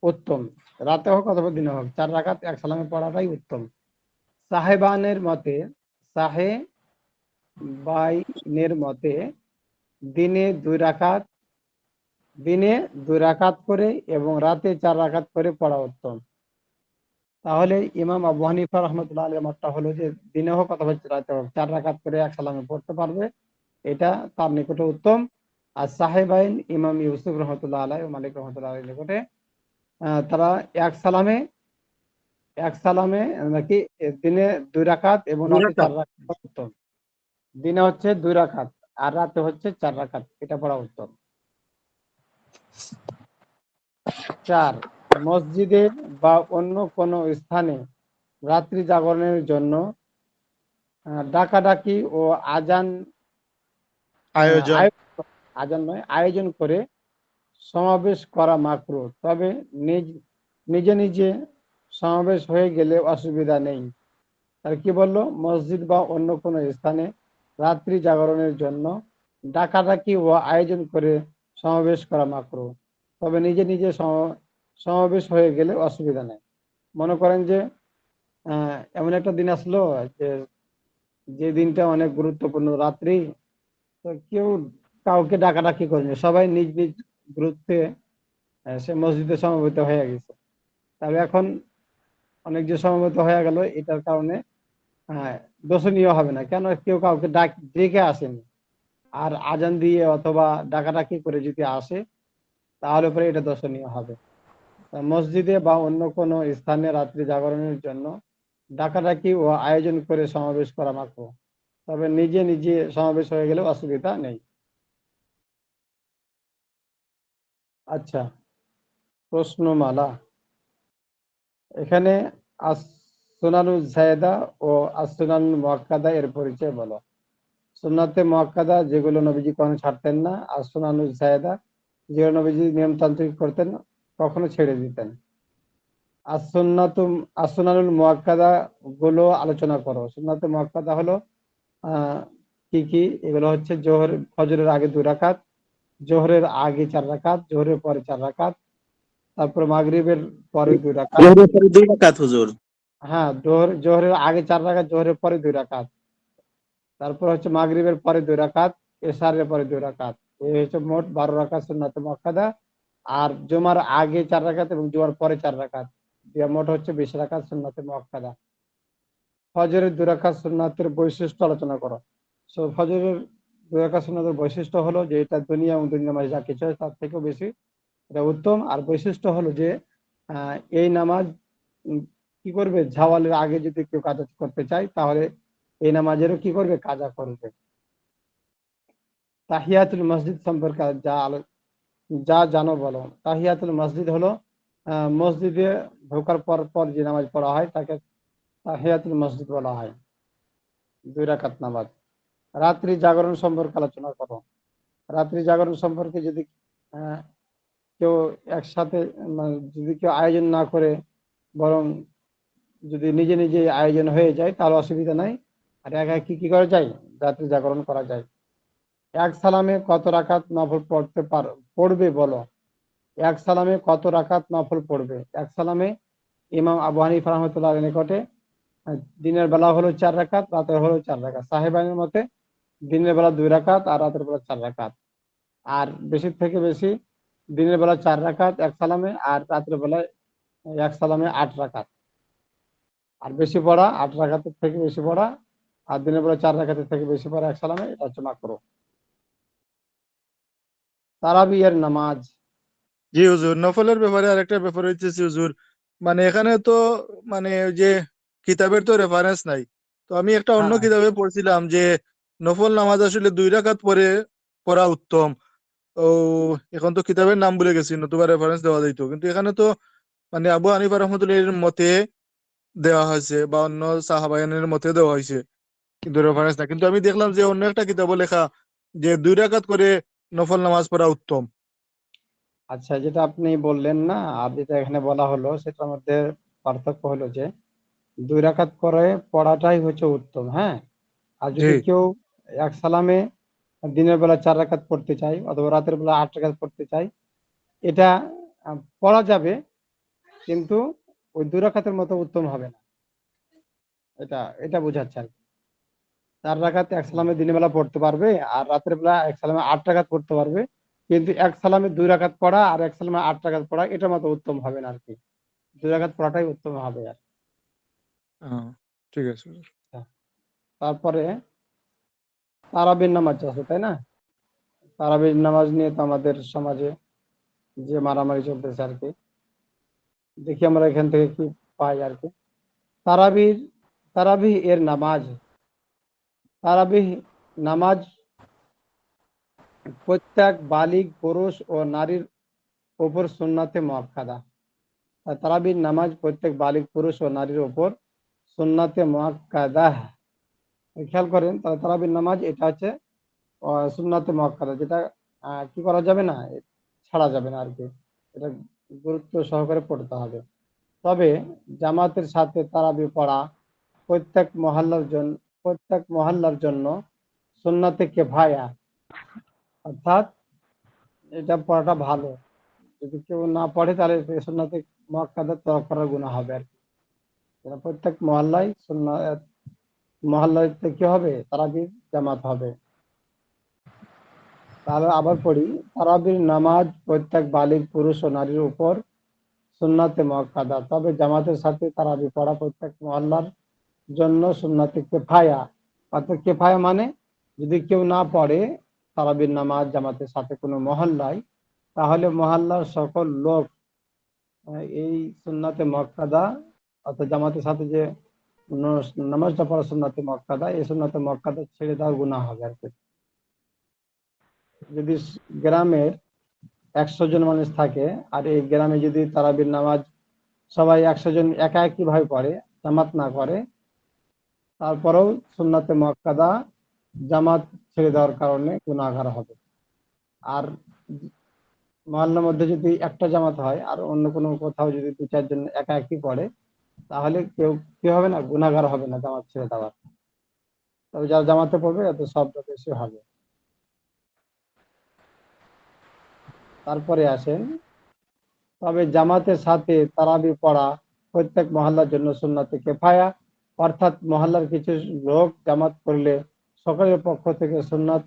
উত্তম। রাতে হোক অথবা দিনে হোক 4 রাকাত এক সালামে পড়াটাই উত্তম। সাহেবানের মতে সাহেবাইনের মতে দিনে 2 রাকাত করে এবং রাতে 4 রাকাত করে পড়া উত্তম। তাহলে ইমাম আবু হানিফা রহমতুল্লাহ আলাইহির মতটা হলো যে দিনে হোক অথবা রাতে হোক 4 রাকাত করে এক সালামে পড়তে পারবে, এটা তার নিকটে উত্তম। আর সাহেবাইন ইমাম ইউসুফ রহমতুল্লাহ আলাই ও মালিক রহমতুল্লাহ আলাইহির নিকটে তারা এক সালামে নাকি দিনে 2 রাকাত এবং দুই রাতে রাকাত। 4 রাকাত উত্তম। দিনে হচ্ছে 2 রাকাত আর রাতে হচ্ছে 4 রাকাত, এটা পড়া উত্তম। 4, মসজিদে বা অন্য কোনো স্থানে রাত্রি জাগরণের জন্য ডাকাডাকি ও আজান আয়োজন। আয়োজন করে সমাবেশ করা মাকরুহ, তবে নিজে নিজে সমাবেশ হয়ে গেলে অসুবিধা নেই। আর কি বললো, মসজিদ বা অন্য কোনো স্থানে রাত্রি জাগরণের জন্য ডাকাডাকি ও আয়োজন করে সমাবেশ করা মাকরুহ, তবে নিজে নিজে সমাবেশ হয়ে গেলে অসুবিধা নেই। মনে করেন যে এমন একটা দিন আসলো যে যে দিনটা অনেক গুরুত্বপূর্ণ রাত্রি, তো কেউ কাউকে ডাকাডাকি করেনি, সবাই নিজ নিজ গুরুত্বে সে মসজিদে সমবেত হয়ে গেছে। তবে এখন অনেক যে সমবেত হয়ে গেল, এটার কারণে দোষণীয় হবে না, কেন কেউ কাউকে ডেকে আসেনি। আর আজান দিয়ে অথবা ডাকাডাকি করে যদি আসে, তাহলে পরে এটা দোষণীয় হবে। মসজিদে বা অন্য কোনো স্থানে রাত্রি জাগরণের জন্য ডাকাডাকি ও আয়োজন করে সমাবেশ করা মাত্র, তবে নিজে নিজে সমাবেশ হয়ে গেলে অসুবিধা নেই। আচ্ছা, প্রশ্নমালা। এখানে সুনানুল জায়েদা ও সুনানুল মুআক্কাদা এর পরিচয় বলো। সুন্নাতে মুআক্কাদা যেগুলো নবীজি কখনো ছাড়তেন না, আর সুনানুল জায়েদা যেগুলো নবীজি নিয়মতান্ত্রিক করতেন, কখনো ছেড়ে দিতেন। সুনানুল মুআক্কাদা গুলো আলোচনা করো। সুন্নাতে মুআক্কাদা হলো কি কি? এগুলো হচ্ছে ফজরের আগে 2 রাকাত, জোহরের আগে 4 রাকাত, জোহরের পরে 4 রাকাত, তারপর মাগরিবের পরে 2 রাকাত। জোহরের পরে 2 রাকাত হুজুর। হ্যাঁ, জোহরের আগে 4 রাকাত, জোহরের পরে 2 রাকাত, তারপর হচ্ছে মাগরিবের পরে 2 রাকাত, এশারের পরে 2 রাকাত। এই হচ্ছে মোট 12 রাকাত সুন্নাতে মুআক্কাদা। আর জুমার আগে 4 রাকাত এবং জুমার পরে 4 রাকাত, দিয়ে মোট হচ্ছে 20 রাকাত সুন্নাতে মুআক্কাদা। ফজরের 2 রাকাত সুন্নাতের বৈশিষ্ট্য আলোচনা করো। ফজরের 2 রাকাত সুন্নাতের বৈশিষ্ট্য হলো যে এটা দুনিয়া এবং দুনিয়া মাঝে যা কিছু হয় তার থেকেও বেশি এটা উত্তম। আর বৈশিষ্ট্য হলো যে এই নামাজ কি করবে, জাওয়ালের আগে যদি কেউ কাজা করতে চায়, তাহলে এই নামাজেরও কি করবে, কাজা করবে। তাহিয়াতুল মসজিদ সম্পর্কে যা জানো বলো। তাহিয়াতুল মসজিদ হলো মসজিদে ঢোকার পর পর যে নামাজ পড়া হয় তাকে তাহিয়াতুল মসজিদ বলা হয়, 2 রাকাত নামাজ। রাত্রি জাগরণ সম্পর্কে আলোচনা করো। রাত্রি জাগরণ সম্পর্কে যদি আহ, কেউ একসাথে যদি কেউ আয়োজন না করে, বরং যদি নিজে নিজে আয়োজন হয়ে যায়, তাহলে অসুবিধা নাই। আর একা কি করা যায়, রাত্রি জাগরণ করা যায়। এক সালামে কত রাকাত নফল পড়বে বলো। এক সালামে কত রাকাত নফল পড়বে? এক সালামে ইমাম আবু হানিফা রাহমাতুল্লাহ আলাইহির নিকটে দিনের বেলা হলো 4 রাকাত, রাতের হলো 4 রাকাত। সাহেবানের মতে দিনের বেলা 2 রাকাত আর রাতের বেলা 4 রাকাত। আর বেশি থেকে বেশি দিনের বেলা 4 রাকাত এক সালামে, আর রাতের বেলায় এক সালামে 8 রাকাত। আর বেশি পড়া 8 রাকাতের থেকে বেশি পড়া, আর দিনের বেলা 4 রাকাতের থেকে বেশি পড়া এক সালামে, এটা হচ্ছে মাকরুহ। তারাবিয়ার নামাজ। জি হুজুর, নফলের ব্যাপারে আরেকটা ব্যাপার হইতেছে হুজুর, মানে এখানে তো মানে ওই যে কিতাবের তো রেফারেন্স নাই। তো আমি একটা অন্য হ্যাঁ, কিতাবে পড়ছিলাম যে নফল নামাজ আসলে 2 রাকাত পরে পড়া উত্তম। ও এখন তো কিতাবের নাম ভুলে গেছি, নতুবা রেফারেন্স দেওয়া যাইতো, কিন্তু এখানে তো মানে আবু হানিফা রহমতুল্লাহর মতে দেওয়া হয়েছে বা অন্য সাহাবায়ানের মতে দেওয়া হয়েছে, কিন্তু রেফারেন্স না। কিন্তু আমি দেখলাম যে অন্য একটা কিতাবে লেখা যে 2 রাকাত করে নফল নামাজ পড়া উত্তম। আচ্ছা, যেটা আপনি বললেন না আর যেটা এখানে বলা হলো, সেটার মধ্যে পার্থক্য হলো যে 2 রাকাত করে পড়াটাই হচ্ছে উত্তম। হ্যাঁ, আর যদি জি কেউ এক সালামে দিনের বেলা 4 রাকাত পড়তে চায় অথবা রাতের বেলা 8 রাকাত পড়তে চায়, এটা পড়া যাবে, কিন্তু ওই 2 রাকাতের মতো উত্তম হবে না। এটা এটা বোঝাচ্ছে আর কি। 4 রাকাত এক সালামে দিনের বেলা পড়তে পারবে, আর রাতের বেলা এক সালামে 8 রাকাত পড়তে পারবে, কিন্তু এক সালামে 2 রাকাত পড়া আর এক সালামে 8 রাকাত পড়া এটার মতো উত্তম হবে না আর কি। 2 রাকাত পড়াটাই উত্তম হবে আর কি। ঠিক আছে। তারপরে তারাবির নামাজ আছে, তাই না? তারাবির নামাজ নিয়ে তো আমাদের সমাজে যে মারামারি চলতেছে আর কি। দেখি আমরা এখান থেকে কি পাই আর কি। তারাবির তারাবি এর নামাজ, তারাবি নামাজ প্রত্যেক বালিগ পুরুষ ও নারীর উপর সুন্নাতে মুআক্কাদা। তারাবির নামাজ প্রত্যেক বালিগ পুরুষ ও নারীর উপর সুন্নাতে মুআক্কাদা। খেয়াল করেন, তারাবির নামাজ এটা হচ্ছে সুন্নাতে মুআক্কাদা, যেটা কি করা যাবে না, ছাড়া যাবে না আর কি। এটা গুরুত্ব সহকারে পড়তে হবে। তবে জামাতের সাথে তারাবি পড়া প্রত্যেক মহল্লার জন্য সুন্নাতে কিফায়া, অর্থাৎ এটা পড়াটা ভালো। যদি কেউ না পড়ে তাহলে সুন্নাতে মুআক্কাদা তরক করার গুনাহ হবে আর কি। প্রত্যেক মহল্লায় কি হবে, তারাবির জামাত হবে। তাহলে আবার পড়ি, তারাবির নামাজ প্রত্যেক বালিগ পুরুষ ও নারীর উপর সুন্নাতে মুআক্কাদা, তবে জামাতের সাথে তারাবি পড়া প্রত্যেক মহল্লার জন্য সুন্নাতে কিফায়া। অর্থাৎ কিফায়া মানে যদি কেউ না পড়ে তারাবির নামাজ জামাতের সাথে কোনো মহল্লায়, তাহলে মহল্লার সকল লোক এই সুন্নাতে মুআক্কাদা অর্থাৎ জামাতের সাথে যে নামাজটা পড়া সুন্নাতে মুআক্কাদা, এই সুন্নাতে মুআক্কাদা ছেড়ে দেওয়ার গুনাহ হবে আর কি। যদি গ্রামের 100 জন মানুষ থাকে, আর এই গ্রামে যদি তারাবির নামাজ সবাই 100 জন একই ভাবে পড়ে, জামাত না করে, তারপরেও সুন্নাতে মুআক্কাদা জামাত ছেড়ে দেওয়ার কারণে গুনাহগার হবে। আর মহল্লার মধ্যে যদি একটা জামাত হয় আর অন্য কোনো কোথাও যদি 2-4 জন একই পড়ে, তাহলে কেউ কি হবে না, গুনাহগার হবে না জামাত ছেড়ে দেওয়ার। তবে যারা জামাতে পড়বে এত সবটা বেশি হবে। তারপরে আসেন, তবে জামাতের সাথে তারাবি পড়া প্রত্যেক মহল্লার জন্য সুন্নাতে কিফায়া, অর্থাৎ মহল্লার কিছু লোক জামাত করলে সকলের পক্ষ থেকে সুন্নাত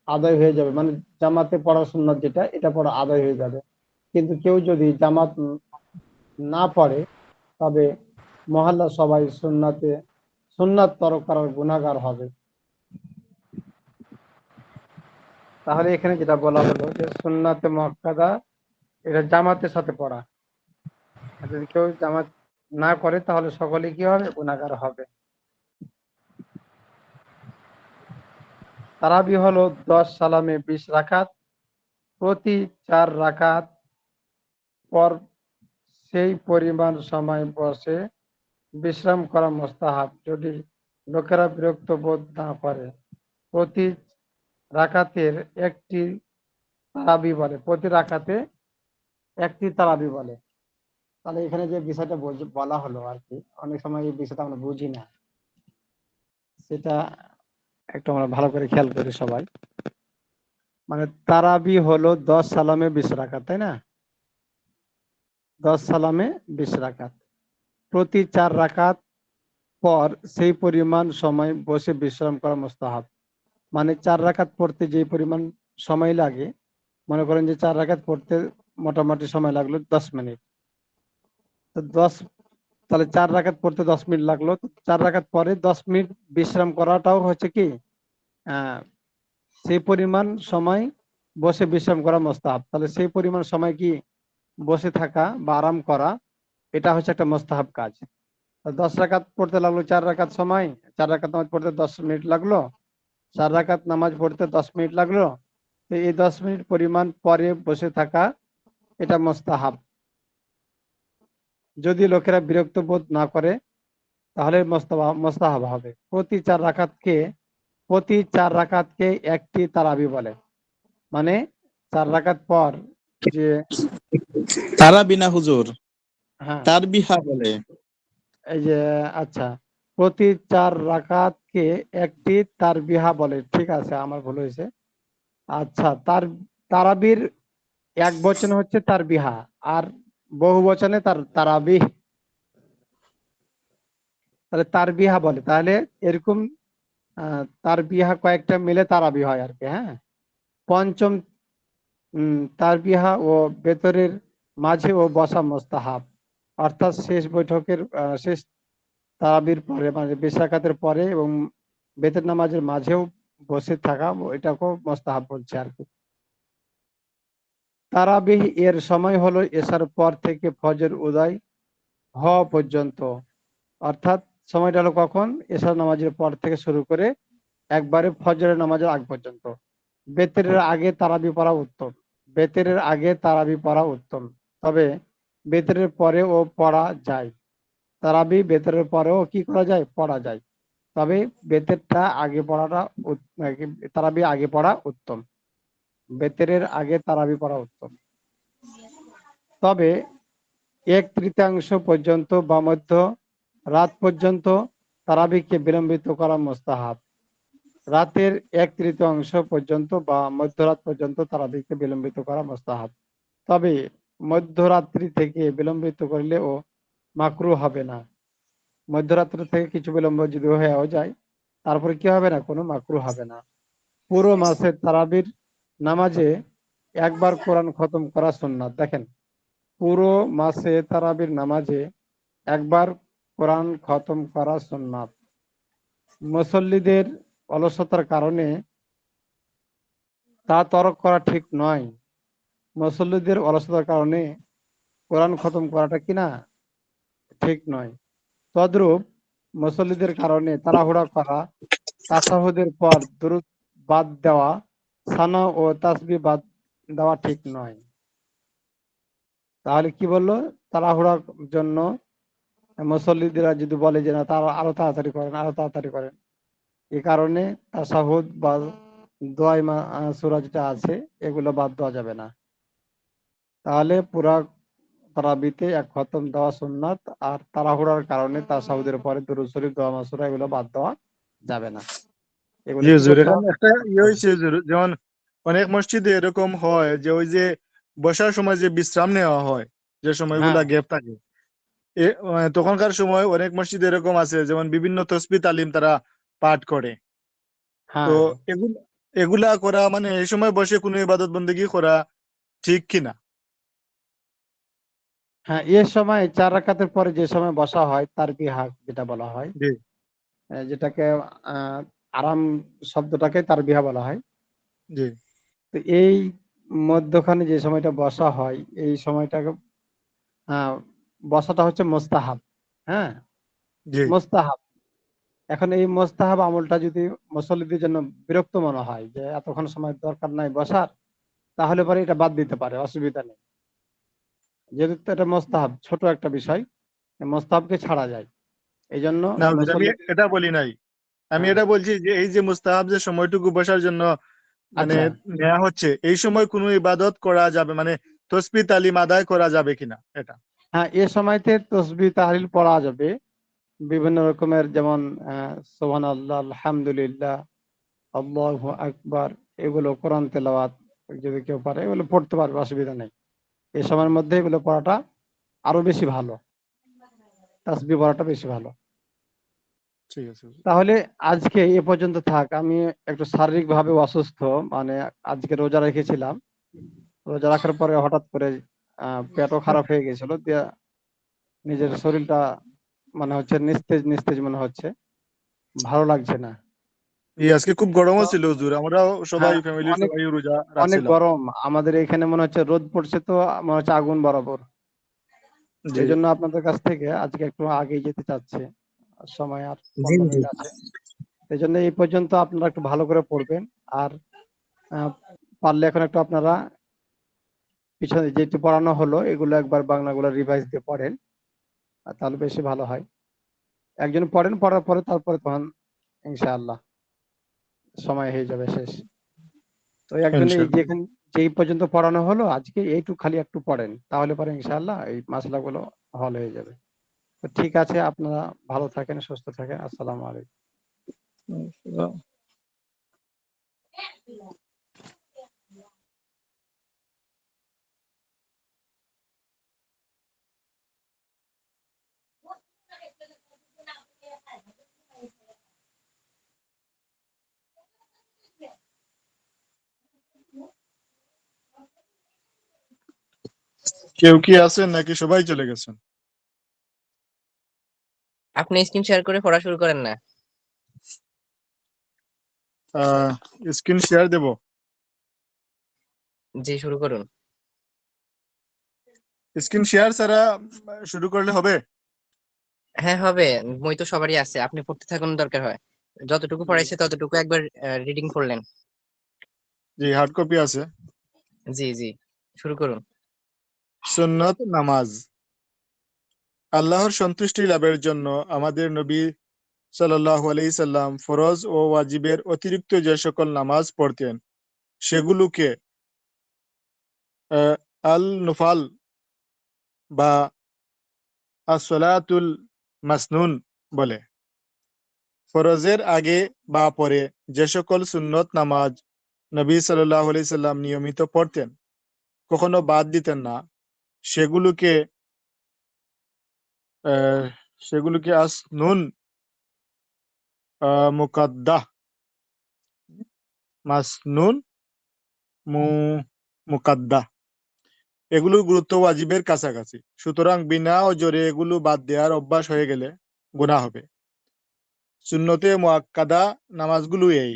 আদায় হয়ে যাবে, মানে জামাতে পড়া সুন্নাত যেটা, এটা পড়া আদায় হয়ে যাবে। কিন্তু কেউ যদি জামাত না পড়ে, তবে মহল্লা সবাই সুন্নাত তরক করার গুনাহগার হবে। তাহলে এখানে যেটা বলা হলো যে সুন্নাতে মুআক্কাদা এটা জামাতের সাথে পড়া, আর যদি কেউ জামাত না করে তাহলে সকলে কি হবে, গুনাহগার হবে। তারাবি হলো 10 সালামে 20 রাকাত, প্রতি 4 রাকাত পর সেই পরিমাণ সময় বসে বিশ্রাম করা মুস্তাহাব, যদি লোকেরা বিরক্ত বোধ না করে। প্রতি রাকাতের একটি তারাবি বলে, প্রতি রাকাতে একটি তারাবি বলে। তাহলে এখানে যে বিষয়টা বলা হলো আর কি, অনেক সময় এই বিষয়টা আমরা বুঝি না, সেটা একটু আমরা ভালো করে খেয়াল করি সবাই। মানে তারাবি হলো 10 সালামে 20 রাকাত, তাই না? 10 সালামে 20 রাকাত, প্রতি 4 রাকাত পর সেই পরিমাণ সময় বসে বিশ্রাম করা মুস্তাহাব। মানে 4 রাকাত পড়তে যে পরিমাণ সময় লাগে, মনে করেন যে 4 রাকাত পড়তে মোটামুটি সময় লাগলো 10 মিনিট, তো 10, তাহলে 4 রাকাত পড়তে 10 মিনিট লাগলো, 4 রাকাত পরে 10 মিনিট বিশ্রাম করাটাও হচ্ছে কি সেই পরিমাণ সময় বসে বিশ্রাম করা মুস্তাহাব। তাহলে সেই পরিমাণ সময় কি বসে থাকা বা আরাম করা, এটা হচ্ছে একটা মুস্তাহাব কাজ। 10 রাকাত পড়তে লাগলো 4 রাকাত সময়, 4 রাকাত নামাজ পড়তে 10 মিনিট লাগলো, 4 রাকাত নামাজ পড়তে 10 মিনিট লাগলো, তো এই 10 মিনিট পরিমাণ পরে বসে থাকা এটা মুস্তাহাব। যদি লোকেরা বিরক্ত বোধ না করে তাহলে মুস্তাহাব হবে। প্রতি 4 রাকাতকে একটি তারাবি বলে। মানে 4 রাকাত পর যে তারা বিনা হুজুর হ্যাঁ তার বিহা বলে। এই যে আচ্ছা, প্রতি 4 রাকাতকে একটি তারবিহা বলে। ঠিক আছে, আমার ভুল হয়েছে। আচ্ছা, তারাবির এক বচনে হচ্ছে তারবিহা, আর বহু বচনে তারাবিহ। তাহলে তারবিহা বলে, তাহলে এরকম তারবিহা কয়েকটা মিলে তারাবি হয় আর কি। হ্যাঁ, পঞ্চম তারবিহা ও বেতরের মাঝে ও বসা মোস্তাহাব, অর্থাৎ শেষ বৈঠকের শেষ তারাবির পরে, মানে 20 রাকাতের পরে এবং বেতের নামাজের মাঝেও বসে থাকা, এটাকেও মোস্তাহাব বলছে আর কি। তারাবিহ এর সময় হলো এশার পর থেকে ফজর উদয় হওয়া পর্যন্ত, অর্থাৎ সময়টা হলো কখন, এশার নামাজের পর থেকে শুরু করে একবারে ফজরের নামাজের আগ পর্যন্ত। বেতেরের আগে তারাবি পড়া উত্তম, বেতেরের আগে তারাবি পড়া উত্তম, তবে বেতেরের পরেও পড়া যায়। তারাবি বেতেরের পরেও কি করা যায়, পড়া যায়, তবে বেতেরটা আগে পড়াটা তারাবি আগে পড়া উত্তম, বেতেরের আগে তারাবি পড়া উত্তম। তবে 1/3 পর্যন্ত বা মধ্য রাত পর্যন্ত তারাবিকে বিলম্বিত করা মুস্তাহাব। রাতের 1/3 পর্যন্ত বা মধ্যরাত পর্যন্ত তারাবিকে বিলম্বিত করা মুস্তাহাব, তবে মধ্যরাত্রি থেকে বিলম্বিত করলেও মাকরু হবে না। মধ্যরাত্রি থেকে কিছু বিলম্ব যদি হয়েও যায়, তারপরে কি হবে না, কোনো মাকরু হবে না। পুরো মাসের তারাবির নামাজে একবার কোরআন খতম করা সুন্নাত। দেখেন, পুরো মাসে তারাবির নামাজে একবার কোরআন খতম করা সুন্নাত। মুসল্লিদের অলসতার কারণে তা তরক করা ঠিক নয়। মুসল্লিদের অলসতার কারণে কোরআন খতম করাটা কিনা ঠিক নয়। তদ্রূপ মুসল্লিদের কারণে তাড়াহুড়া করা, তাশাহুদের পর দুরূদ বাদ দেওয়া, সানা ও তাসবিহ বাদ দেওয়া ঠিক নয়। তাহলে কি বললো, তাড়াহুড়ার জন্য মুসল্লিরা যদি বলে যে না, তারা আরো তাড়াতাড়ি করেন, আরো তাড়াতাড়ি করেন, এই কারণে তাশাহুদ বা দোয়াই সূরা যেটা আছে এগুলো বাদ দেওয়া যাবে না। তাহলে পুরা তারাবিতে এক খতম দেওয়া সুন্নাত, আর তাড়াহুড়ার কারণে তাশাহুদের পরে দুরূদ শরীফ, দোয়া মাসুরা এগুলো বাদ দেওয়া যাবে না। এগুলো জি কি হুজুর, করতে এখানে হবে? একটা ইয়ে হয়েছে হুজুর, যেমন অনেক মসজিদে এরকম হয় যে ওই যে বসার সময় যে বিশ্রাম নেওয়া হয়, যে হ্যাঁ, সময়গুলা গ্যাপ থাকে, তখনকার সময় অনেক মসজিদে এরকম আছে যেমন বিভিন্ন তসবিহ তালিম তারা পাঠ করে। তো হ্যাঁ, এগুলা এগুলা করা মানে এই সময় বসে কোনো ইবাদত বন্দেগী করা ঠিক কিনা? হ্যাঁ, এ সময় 4 রাকাতের পরে যে সময় বসা হয় তার বিহা যেটা বলা হয়, জি যেটাকে আরাম শব্দটাকে তার বিহা বলা হয়। জি তো এই মধ্যখানে যে সময়টা বসা হয়, এই সময়টাকে আহ, বসাটা হচ্ছে মোস্তাহাব। হ্যাঁ, জি মোস্তাহাব। এখন এই মোস্তাহাব আমলটা যদি মুসল্লিদের জন্য বিরক্ত মনে হয় যে এতক্ষণ সময় দরকার নাই বসার, তাহলে পরে এটা বাদ দিতে পারে, অসুবিধা নেই। যেহেতু এটা মোস্তাহাব, ছোট একটা বিষয়, এই মোস্তাহাবকে ছাড়া যায়। এই জন্য না হুজুর, আমি মুসল্লি। এটা বলি নাই। আমি হ্যাঁ, এটা বলছি যে এই যে মুস্তাহাব যে সময়টুকু বসার জন্য মানে আচ্ছা। নেওয়া হচ্ছে, এই সময় কোনো ইবাদত করা যাবে মানে তসবিহ তালিম আদায় করা যাবে কিনা এটা? হ্যাঁ, এ সময়তে তসবিহ তাহলিল পড়া যাবে, বিভিন্ন রকমের, যেমন সুবহানাল্লাহ, আলহামদুলিল্লাহ, আল্লাহু আকবার, এগুলো কোরআন তেলাওয়াত যদি কেউ পারে এগুলো পড়তে পারবে, অসুবিধা নেই। এই সময়ের মধ্যে এগুলো পড়াটা আরো বেশি ভালো, তাসবিহ পড়াটা বেশি ভালো। ঠিক আছে হুজুর। তাহলে আজকে এ পর্যন্ত থাক। আমি একটু শারীরিক ভাবে অসুস্থ, মানে আজকে রোজা রেখেছিলাম, রোজা রাখার পরে হঠাৎ করে পেটও খারাপ হয়ে গেছিল, দিয়ে নিজের শরীরটা মনে হচ্ছে নিস্তেজ নিস্তেজ মনে হচ্ছে, ভালো লাগছে না। এই আজকে খুব গরমও তো ছিল হুজুর, আমরাও সবাই হ্যাঁ, ফ্যামিলির অনেক সবাই রোজা অনেক রাখছিলাম। গরম আমাদের এখানে, মনে হচ্ছে রোদ পড়ছে, তো মনে হচ্ছে আগুন বরাবর। জি এই জন্য আপনাদের কাছ থেকে আজকে একটু আগেই যেতে চাচ্ছে, সময় আর জি 15 জি। মিনিট আছে। এই জন্য এই পর্যন্ত আপনারা একটু ভালো করে পড়বেন, আর আহ, পারলে এখন একটু আপনারা পিছনে যেটি পড়ানো হলো এগুলো একবার বাংলাগুলো রিভাইজ দিয়ে পড়েন, আর তাহলে বেশি ভালো হয়। একজন পড়েন, পড়ার পরে তারপরে তখন ইনশাআল্লাহ সময় হয়ে যাবে শেষ। তো একজন এই ইনশাআল্লাহ। যেখানে যেই পর্যন্ত পড়ানো হলো আজকে, এইটুকু খালি একটু পড়েন, তাহলে পরে ইনশাআল্লাহ এই মাসলাগুলো হল হয়ে যাবে। তো ঠিক আছে, আপনারা ভালো থাকেন, সুস্থ থাকেন। আসসালামু আলাইকুম। কেউ কি আছেন নাকি সবাই চলে গেছেন? আপনি স্ক্রিন শেয়ার করে পড়া শুরু করেন না। স্ক্রিন শেয়ার দেব? জি, শুরু করুন। স্ক্রিন শেয়ার ছাড়া শুরু করলে হবে? হ্যাঁ, হবে। মই তো সবারই আছে, আপনি পড়তে থাকুন দরকার হয়। যতটুকু পড়াইছে ততটুকু একবার রিডিং করলেন। জি, হার্ড কপি আছে। জি জি, শুরু করুন। সুন্নত নামাজ। আল্লাহর সন্তুষ্টি লাভের জন্য আমাদের নবী সাল্লাল্লাহু আলাইহি সাল্লাম ফরজ ও ওয়াজিবের অতিরিক্ত যে সকল নামাজ পড়তেন সেগুলোকে আল নুফাল বা আসসালাতুল মাসনুন বলে। ফরজের আগে বা পরে যে সকল সুন্নত নামাজ নবী সাল্লাল্লাহু আলাইহি সাল্লাম নিয়মিত পড়তেন, কখনো বাদ দিতেন না, সেগুলোকে আহ, সেগুলোকে আসনুন মুকাদ্দাহ, মাসনুন মুকাদ্দাহ, এগুলোর গুরুত্ব ওয়াজিবের কাছাকাছি। সুতরাং বিনা ওজরে এগুলো বাদ দেওয়ার অভ্যাস হয়ে গেলে গুনাহ হবে। সুন্নতে মুআক্কাদা নামাজগুলো এই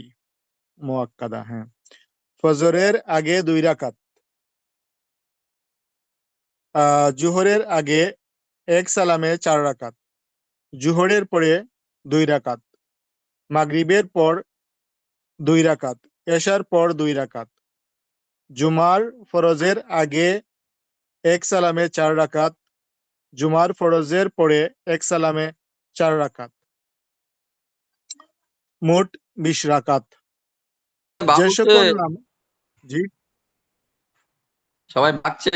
মুআক্কাদা, হ্যাঁ। ফজরের আগে 2 রাকাত, জোহরের আগে এক সালামে 4 রাকাত, জোহরের পরে 2 রাকাত, মাগরিবের পর 2 রাকাত, এশার পর 2 রাকাত, জুমার ফরজের আগে এক সালামে 4 রাকাত, জুমার ফরজের পরে এক সালামে 4 রাকাত, মোট 20 রাকাত। যে বাবুকে সকল নাম, জি, সবাই ভাগছে।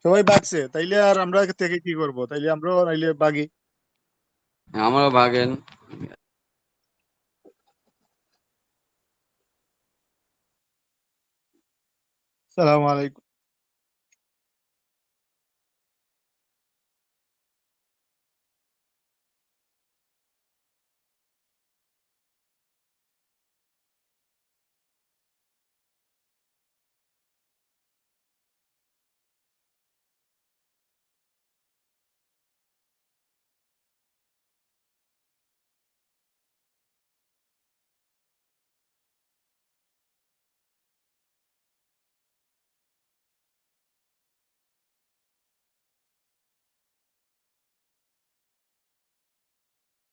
সবাই বাগছে, তাইলে আর আমরা থেকে কি করব? তাইলে আমরাও নাইলে বাগি। আমারও ভাগেন। সালাম আলাইকুম।